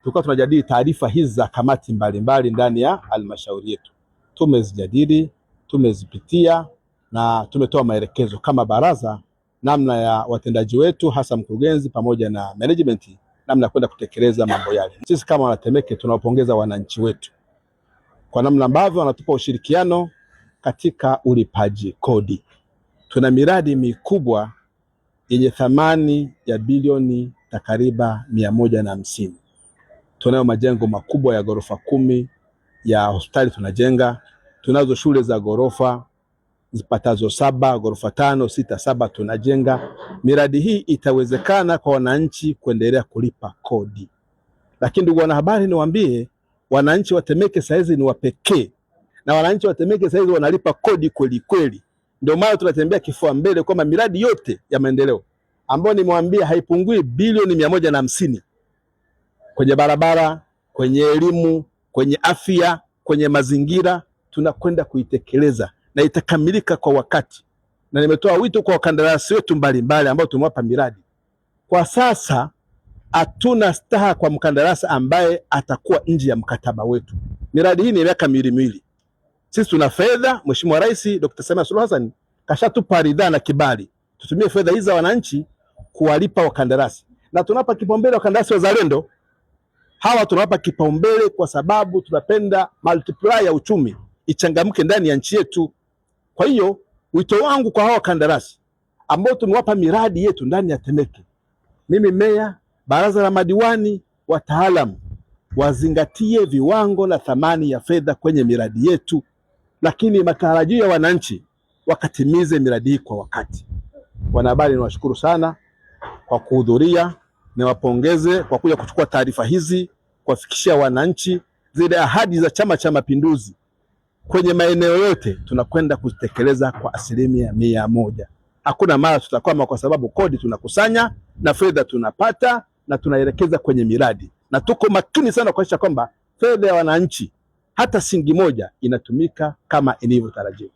tulikuwa tunajadili taarifa hizi za kamati mbalimbali ndani ya halmashauri yetu. Tumezijadili, tumezipitia na tumetoa maelekezo kama baraza namna ya watendaji wetu hasa mkurugenzi pamoja na management namna ya kwenda kutekeleza mambo yale. Sisi kama Wanatemeke tunawapongeza wananchi wetu kwa namna ambavyo wanatupa ushirikiano katika ulipaji kodi. Tuna miradi mikubwa yenye thamani ya bilioni takriban 150. Tunayo majengo makubwa ya ghorofa 10 ya hospitali tunajenga. Tunazo shule za ghorofa zipatazo 7, ghorofa 5, 6, 7 tunajenga. Miradi hii itawezekana kwa wananchi kuendelea kulipa kodi. Lakini ndugu wanahabari, niwaambie wananchi wa Temeke saizi ni wapekee. Na wananchi wa Temeke saizi wanalipa kodi kweli kweli. Ndio maana tunatembea kifua mbele kwamba miradi yote ya maendeleo ambayo nimwambia haipungui bilioni 150 kwenye barabara, kwenye elimu, kwenye afya, kwenye mazingira tunakwenda kuitekeleza na itakamilika kwa wakati. Na nimetoa wito kwa wakandarasi wetu mbalimbali ambao tumewapa miradi. Kwa sasa hatuna staha kwa mkandarasi ambaye atakuwa nje ya mkataba wetu. Miradi hii ni miaka miwili. Sisi tuna fedha, Mheshimiwa Rais Dr. Samia Suluhu Hassan kashatupa ridhaa na kibali. Tutumie fedha hizi za wananchi kuwalipa wakandarasi. Na tunapa kipaumbele wakandarasi wazalendo. Hawa tunawapa kipaumbele kwa sababu tunapenda multiplier ya uchumi ichangamke ndani ya nchi yetu. Kwa hiyo wito wangu kwa hawa wakandarasi ambao tumewapa miradi yetu ndani ya Temeke, mimi meya, baraza la madiwani, wataalamu wazingatie viwango na thamani ya fedha kwenye miradi yetu, lakini matarajio ya wananchi wakatimize miradi hii kwa wakati. Wanahabari, niwashukuru sana kwa kuhudhuria, niwapongeze kwa kuja kuchukua taarifa hizi kuwafikishia wananchi zile ahadi za Chama cha Mapinduzi. Kwenye maeneo yote tunakwenda kutekeleza kwa 100%. Hakuna mara tutakwama kwa sababu kodi tunakusanya na fedha tunapata na tunaelekeza kwenye miradi. Na tuko makini sana kuhakikisha kwamba fedha ya wananchi hata shilingi moja inatumika kama ilivyotarajiwa.